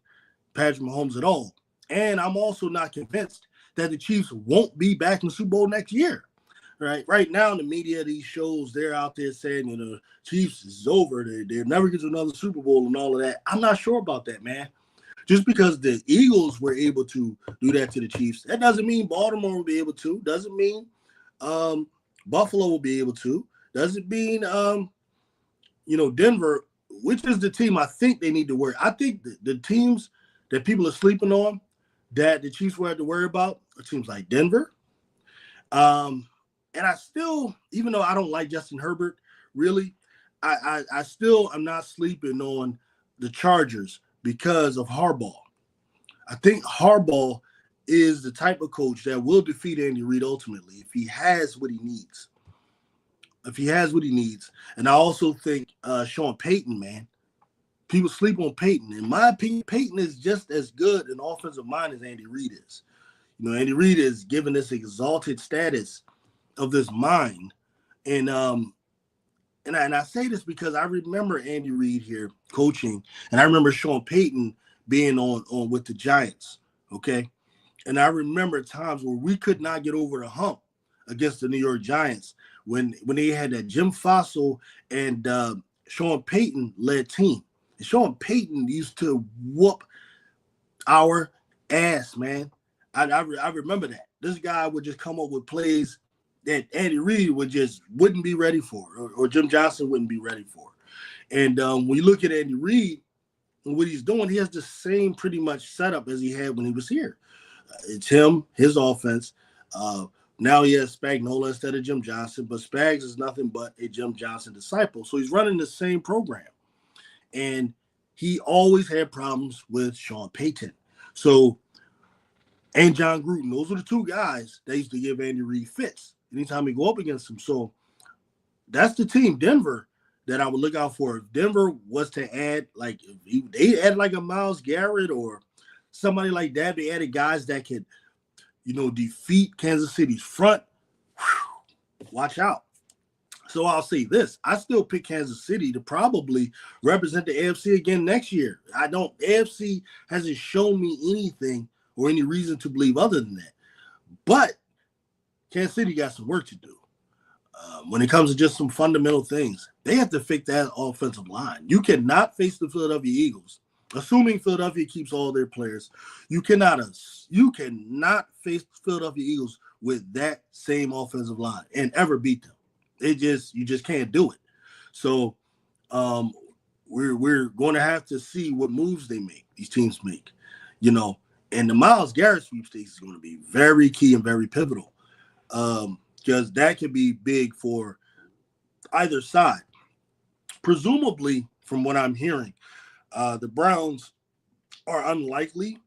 Patrick Mahomes at all. And I'm also not convinced that the Chiefs won't be back in the Super Bowl next year. Right now in the media, these shows, they're out there saying, Chiefs is over. They'll never get to another Super Bowl and all of that. I'm not sure about that, man. Just because the Eagles were able to do that to the Chiefs, that doesn't mean Baltimore will be able to. Doesn't mean Buffalo will be able to. Doesn't mean, Denver, which is the team I think they need to worry. I think the teams that people are sleeping on that the Chiefs will have to worry about are teams like Denver. And I still, even though I don't like Justin Herbert, really, I still am not sleeping on the Chargers because of Harbaugh. I think Harbaugh is the type of coach that will defeat Andy Reid ultimately if he has what he needs. And I also think Sean Payton, man, people sleep on Payton. In my opinion, Payton is just as good an offensive mind as Andy Reid is. Andy Reid is given this exalted status of this mind. And I say this because I remember Andy Reid here coaching, and I remember Sean Payton being on with the Giants, okay? And I remember times where we could not get over the hump against the New York Giants when they had that Jim Fossil and Sean Payton led team. And Sean Payton used to whoop our ass, man. I remember that. This guy would just come up with plays that Andy Reid wouldn't be ready for, or Jim Johnson wouldn't be ready for. And when you look at Andy Reid and what he's doing, he has the same pretty much setup as he had when he was here. It's him, his offense. Now he has Spagnuolo instead of Jim Johnson, but Spags is nothing but a Jim Johnson disciple. So he's running the same program. And he always had problems with Sean Payton. So, and John Gruden, those are the two guys that used to give Andy Reid fits anytime he go up against him. So that's the team, Denver, that I would look out for. If Denver was to add, like, if they add like a Myles Garrett or somebody like that, they added guys that could, defeat Kansas City's front. Whew, watch out. So I'll say this. I still pick Kansas City to probably represent the AFC again next year. AFC hasn't shown me anything or any reason to believe other than that. But Kansas City got some work to do. When it comes to just some fundamental things, they have to fix that offensive line. You cannot face the Philadelphia Eagles, assuming Philadelphia keeps all their players. You cannot face the Philadelphia Eagles with that same offensive line and ever beat them. You just can't do it. So we're going to have to see what moves these teams make, and the Myles Garrett sweepstakes is going to be very key and very pivotal, because that could be big for either side. Presumably, from what I'm hearing, the Browns are unlikely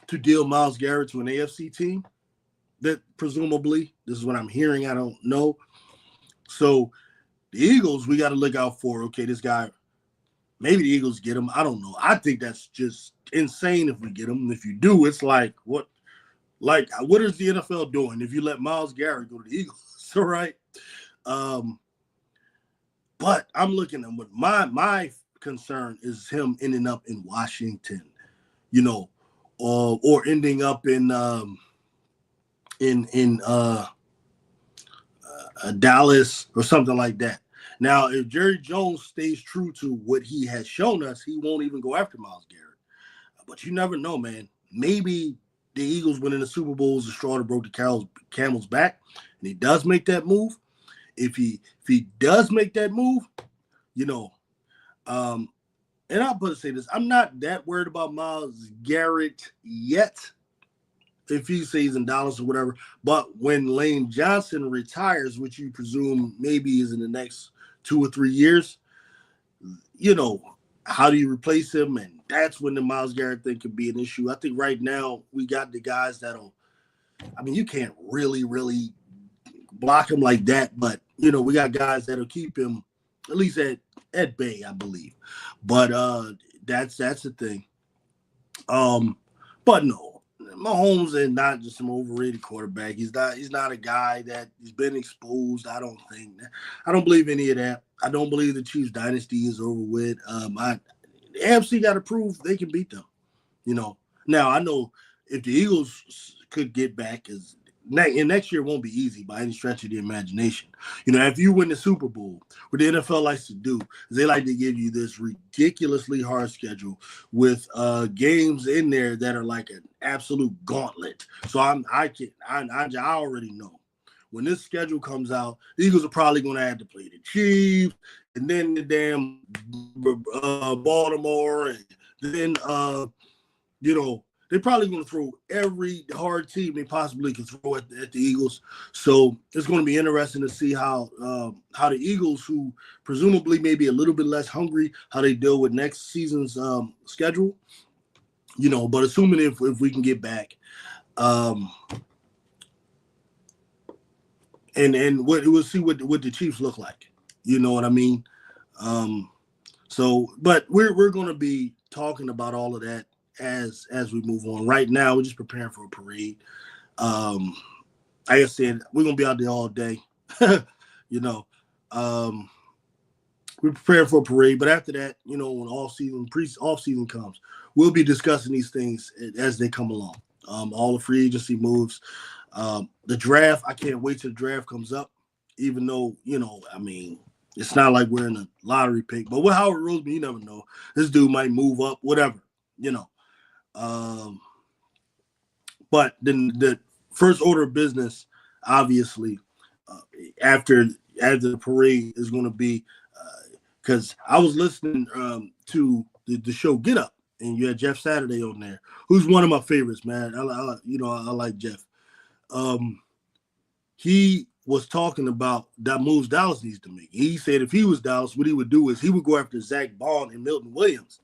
to deal Myles Garrett to an AFC team. That presumably, this is what I'm hearing. I don't know. So the Eagles, we got to look out for, okay, this guy, maybe the Eagles get him. I don't know. I think that's just insane if we get him. If you do, it's like, what is the NFL doing if you let Myles Garrett go to the Eagles? All right. But I'm looking at my concern is him ending up in Washington, or ending up in Dallas or something like that. Now, if Jerry Jones stays true to what he has shown us, he won't even go after Myles Garrett. But you never know, man. Maybe the Eagles winning the Super Bowl is the straw that broke the camel's back, and he does make that move. If he does make that move, and I'll put it say this: I'm not that worried about Myles Garrett yet. If he stays in Dallas or whatever, but when Lane Johnson retires, which you presume maybe is in the next 2 or 3 years, how do you replace him? And that's when the Myles Garrett thing could be an issue. I think right now we got the guys you can't really, really block him like that, but we got guys that'll keep him at least at bay, I believe. But that's the thing. But no. Mahomes is not just some overrated quarterback. He's not a guy that has been exposed. I don't believe any of that. I don't believe the Chiefs dynasty is over with. The AFC got to prove they can beat them. Now I know if the Eagles could get back, and next year won't be easy by any stretch of the imagination. If you win the Super Bowl, what the NFL likes to do is they like to give you this ridiculously hard schedule with games in there that are like an absolute gauntlet. So I already know when this schedule comes out, the Eagles are probably going to have to play the Chiefs and then the damn Baltimore, and then they're probably going to throw every hard team they possibly can throw at the Eagles. So it's going to be interesting to see how the Eagles, who presumably may be a little bit less hungry, how they deal with next season's schedule. But assuming if we can get back, and we'll see what the Chiefs look like. You know what I mean? But we're going to be talking about all of that as we move on. Right now, we're just preparing for a parade. Like I said, we're gonna be out there all day. We're preparing for a parade, but after that, when off season comes, we'll be discussing these things as they come along. all the free agency moves. The draft, I can't wait till the draft comes up, even though, I mean, it's not like we're in a lottery pick. But with Howard Roseman, you never know. This dude might move up, whatever, you know. But then the first order of business, obviously, after the parade is going to be, because I was listening to the show Get Up, and you had Jeff Saturday on there, who's one of my favorites, man. I like Jeff. He was talking about that moves Dallas needs to make. He said if he was Dallas, what he would do is he would go after Zach Bond and Milton Williams.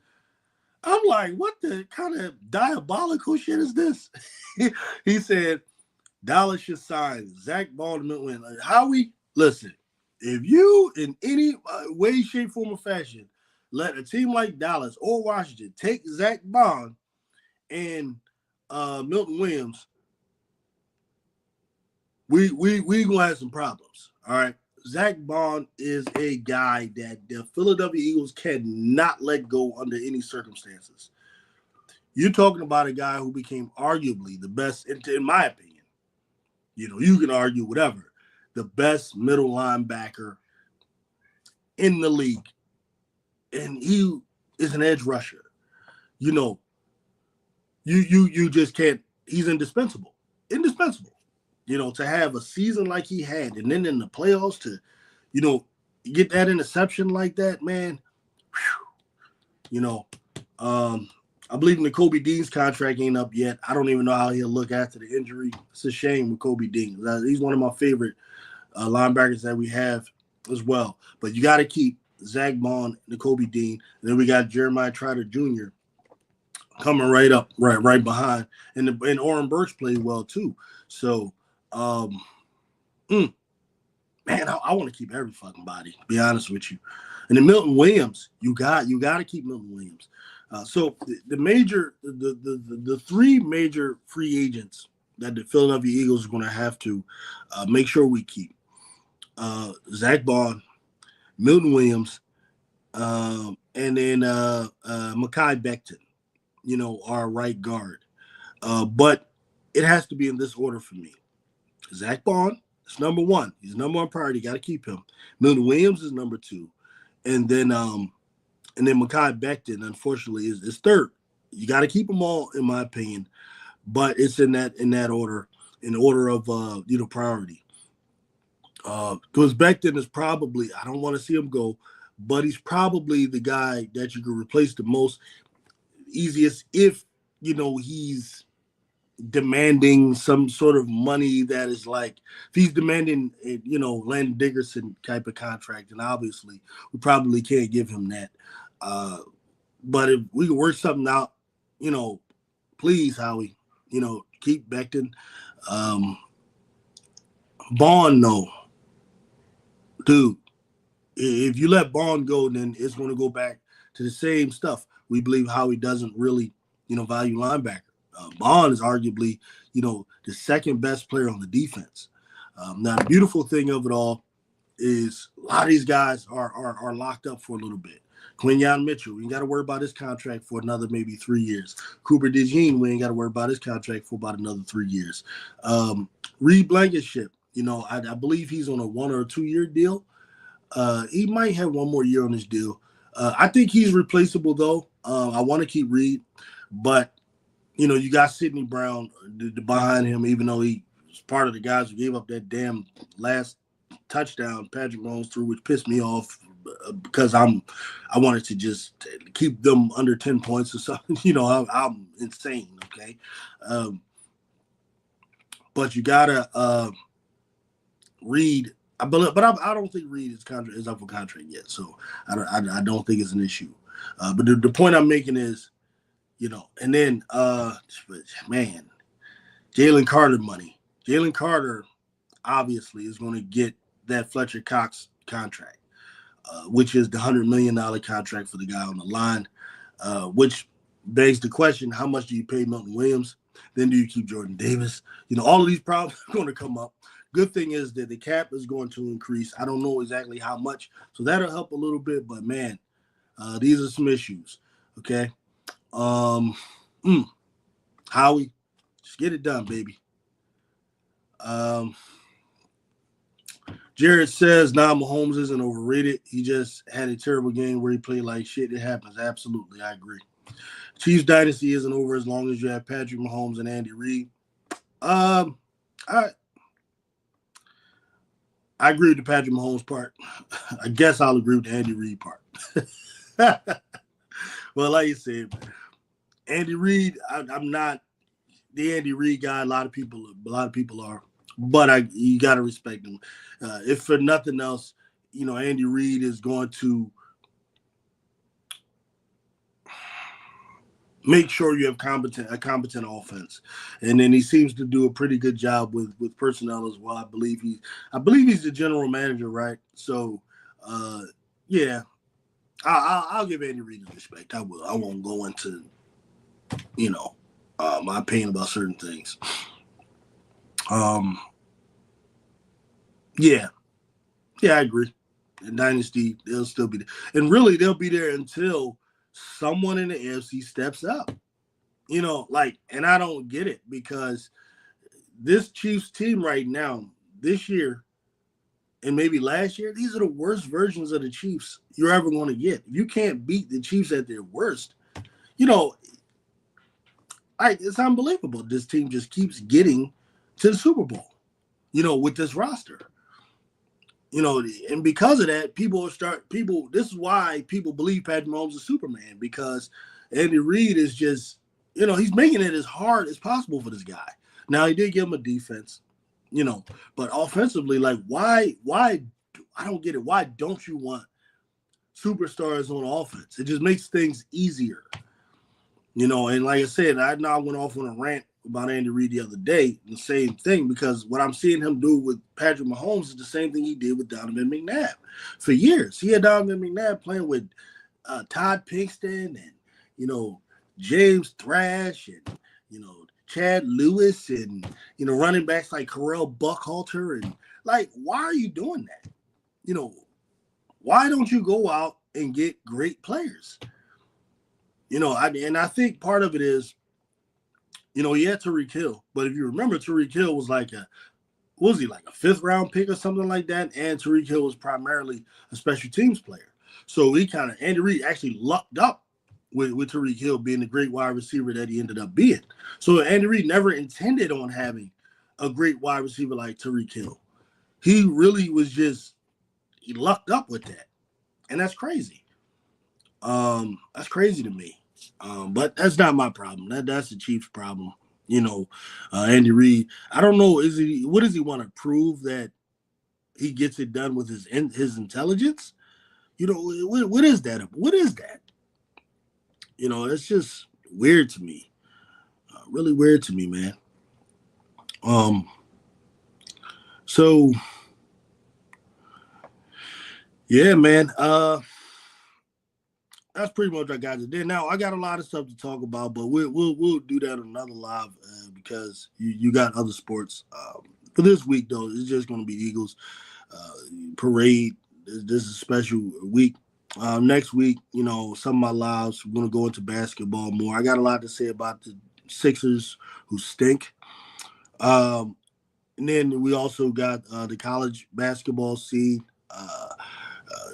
I'm like, what the kind of diabolical shit is this? He said Dallas should sign Zach Bond and Milton Williams. Like, Howie, listen, if you in any way, shape, form, or fashion let a team like Dallas or Washington take Zach Bond and Milton Williams, we gonna have some problems. All right. Zach Bond is a guy that the Philadelphia Eagles cannot let go under any circumstances. You're talking about a guy who became arguably the best, in my opinion. You can argue whatever. The best middle linebacker in the league. And he is an edge rusher. You just can't. He's indispensable. Indispensable. To have a season like he had, and then in the playoffs to, get that interception like that, man. I believe Nakobe Dean's contract ain't up yet. I don't even know how he'll look after the injury. It's a shame with Kobe Dean. He's one of my favorite linebackers that we have as well. But you got to keep Zach Bond, Nakobe Dean, and then we got Jeremiah Trotter Jr. coming right up, right behind, and Oren Burks played well too. So. Man, I want to keep every fucking body, to be honest with you. And then Milton Williams, you got to keep Milton Williams. So the three major free agents that the Philadelphia Eagles are going to have to make sure we keep: Zach Bond, Milton Williams, and then Mekhi Becton, our right guard. But it has to be in this order for me. Zach Bond is number one. He's number one priority. Got to keep him. Milton Williams is number two, and then Mekhi Becton, unfortunately, is third. You got to keep them all, in my opinion, but it's in that order, in order of priority. Because Becton is probably, I don't want to see him go, but he's probably the guy that you can replace the most easiest if he's demanding some sort of money that is like, if he's demanding Landon Dickerson type of contract, and obviously we probably can't give him that. But if we can work something out, please, Howie, keep Becton. Bond, no. Dude, if you let Bond go, then it's going to go back to the same stuff. We believe Howie doesn't really, value linebacker. Bond is arguably, the second best player on the defense. Now, the beautiful thing of it all is a lot of these guys are locked up for a little bit. Quinyon Mitchell, we ain't got to worry about his contract for another maybe 3 years. Cooper DeJean, we ain't got to worry about his contract for about another 3 years. Reed Blankenship, I believe he's on a 1 or 2 year deal. He might have one more year on his deal. I think he's replaceable, though. I want to keep Reed, but you got Sidney Brown behind him, even though he was part of the guys who gave up that damn last touchdown Patrick Mahomes threw, which pissed me off because I wanted to just keep them under 10 points or something. I'm insane, okay? But you gotta Reed. But I don't think Reed is up for contract yet, so I don't think it's an issue. But the point I'm making is, and then, man, Jalen Carter money. Jalen Carter obviously is going to get that Fletcher Cox contract, which is the $100 million contract for the guy on the line, which begs the question, how much do you pay Milton Williams? Then do you keep Jordan Davis? All of these problems are going to come up. Good thing is that the cap is going to increase. I don't know exactly how much, so that'll help a little bit, but man, these are some issues, okay? Howie, Just get it done, baby. Jared says, nah, Mahomes isn't overrated. He just had a terrible game where he played like shit. It happens. Absolutely. I agree. Chiefs dynasty isn't over as long as you have Patrick Mahomes and Andy Reid. I agree with the Patrick Mahomes part. I guess I'll agree with the Andy Reid part. Well, like you said, Andy Reid, I'm not the Andy Reid guy. A lot of people are, but you got to respect him. If for nothing else, Andy Reid is going to make sure you have a competent offense, and then he seems to do a pretty good job with personnel as well. I believe he's the general manager, right? So, yeah, I'll give Andy Reid the respect. I will. I won't go into my opinion about certain things. Yeah, I agree. And Dynasty, they'll still be there, and really they'll be there until someone in the AFC steps up. And I don't get it because this Chiefs team right now, this year, and maybe last year, these are the worst versions of the Chiefs you're ever going to get. If you can't beat the Chiefs at their worst, it's unbelievable. This team just keeps getting to the Super Bowl, with this roster. And because of that, this is why people believe Patrick Mahomes is Superman, because Andy Reid is just, he's making it as hard as possible for this guy. Now, he did give him a defense, but offensively, like, why, I don't get it. Why don't you want superstars on offense? It just makes things easier, and like I said, I know I went off on a rant about Andy Reid the other day, the same thing, because what I'm seeing him do with Patrick Mahomes is the same thing he did with Donovan McNabb for years. He had Donovan McNabb playing with Todd Pinkston and, James Thrash and, Chad Lewis and, running backs like Carell Buckhalter. And, like, why are you doing that? Why don't you go out and get great players? I think part of it is, he had Tyreek Hill, but if you remember, Tyreek Hill was like a 5th round pick or something like that, and Tyreek Hill was primarily a special teams player. So Andy Reid actually lucked up with Tyreek Hill being the great wide receiver that he ended up being. So Andy Reid never intended on having a great wide receiver like Tyreek Hill. He really he lucked up with that, and that's crazy. That's crazy to me. But that's not my problem. That's the Chiefs' problem. Andy Reid. I don't know. What does he want to prove, that he gets it done with his intelligence? What is that? What is that? It's just weird to me. Really weird to me, man. So yeah, man. That's pretty much what I got today. Now I got a lot of stuff to talk about, but we'll do that on another live because you got other sports. For this week though, it's just going to be Eagles parade. This is a special week. Next week, some of my lives, we're going to go into basketball more. I got a lot to say about the Sixers who stink. And then we also got the college basketball scene.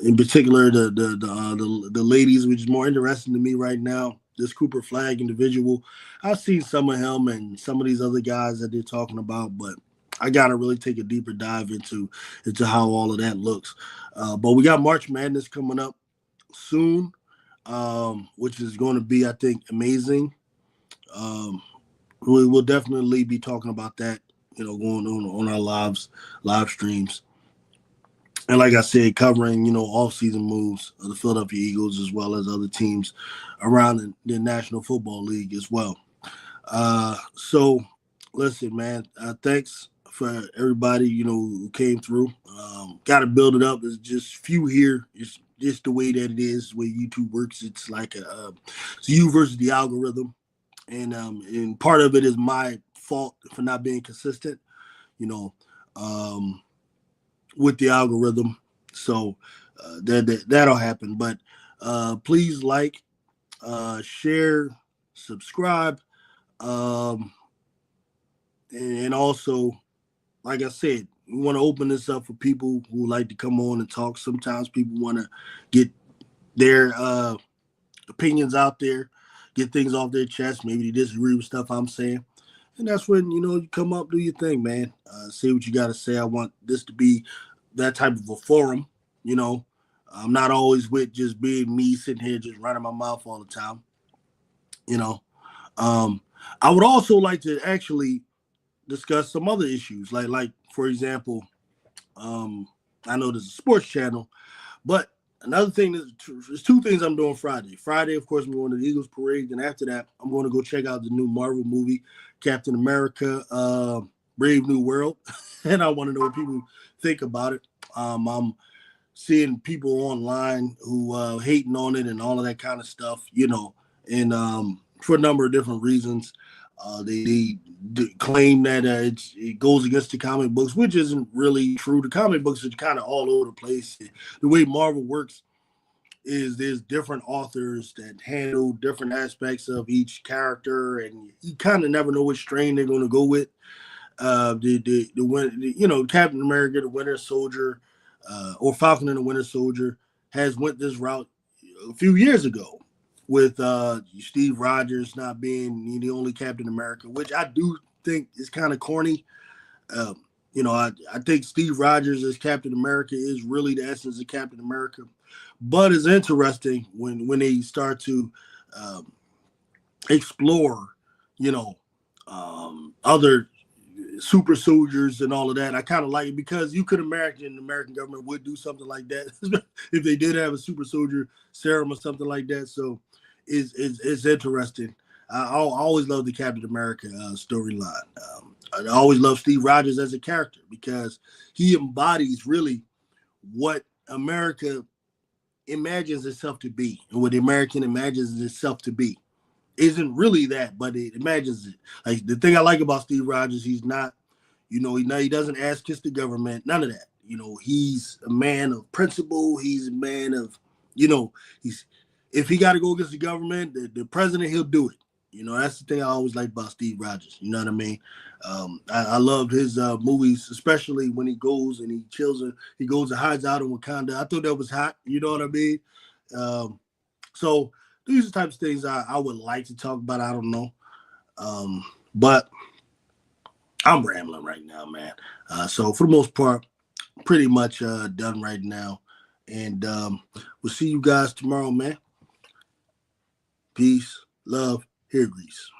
In particular, the ladies, which is more interesting to me right now. This Cooper Flag individual, I've seen some of him and some of these other guys that they're talking about, but I gotta really take a deeper dive into how all of that looks. But we got March Madness coming up soon, which is going to be, I think, amazing. We'll definitely be talking about that, going on our live streams. And like I said, covering, off-season moves of the Philadelphia Eagles as well as other teams around the National Football League as well. So, listen, man, thanks for everybody, who came through. Got to build it up. There's just few here. It's just the way that it is, the way YouTube works. It's like it's you versus the algorithm. And part of it is my fault for not being consistent, with the algorithm. So that'll happen. But please share, subscribe. and also, like I said, we want to open this up for people who like to come on and talk. Sometimes people want to get their opinions out there, get things off their chest. Maybe they disagree with stuff I'm saying. And that's when, you come up, do your thing, man. Say what you got to say. I want this to be that type of a forum, you know. I'm not always with just being me sitting here just running my mouth all the time, you know. Um, I would also like to actually discuss some other issues, like for example, um, I know there's a sports channel, but another thing there's two things I'm doing Friday. Friday, of course, I'm going to the Eagles parade, and after that, I'm going to go check out the new Marvel movie, Captain America, Brave New World, and I want to know what people think about it. I'm seeing people online who hating on it and all of that kind of stuff, and for a number of different reasons. They claim that it goes against the comic books, which isn't really true. The comic books are kind of all over the place. The way Marvel works is there's different authors that handle different aspects of each character, and you kind of never know which strain they're going to go with. Captain America, the Winter Soldier, or Falcon and the Winter Soldier has went this route a few years ago with Steve Rogers not being the only Captain America, which I do think is kind of corny. I think Steve Rogers as Captain America is really the essence of Captain America, but it's interesting when they start to um, explore, other super soldiers and all of that. I kind of like it because you could imagine the American government would do something like that if they did have a super soldier serum or something like that. So it's interesting. I always love the Captain America storyline. I always love Steve Rogers as a character because he embodies really what America imagines itself to be and what the American imagines itself to be. Isn't really that, but it imagines it. Like the thing I like about Steve Rogers, he's not, he doesn't ass kiss the government, none of that. He's a man of principle. He's a man of, he's if he got to go against the government, the president, he'll do it. That's the thing I always like about Steve Rogers. You know what I mean? I loved his movies, especially when he goes and he chills and he goes and hides out in Wakanda. I thought that was hot. You know what I mean? So these are the types of things I would like to talk about. I don't know. But I'm rambling right now, man. So for the most part, pretty much done right now. And we'll see you guys tomorrow, man. Peace, love, hair grease.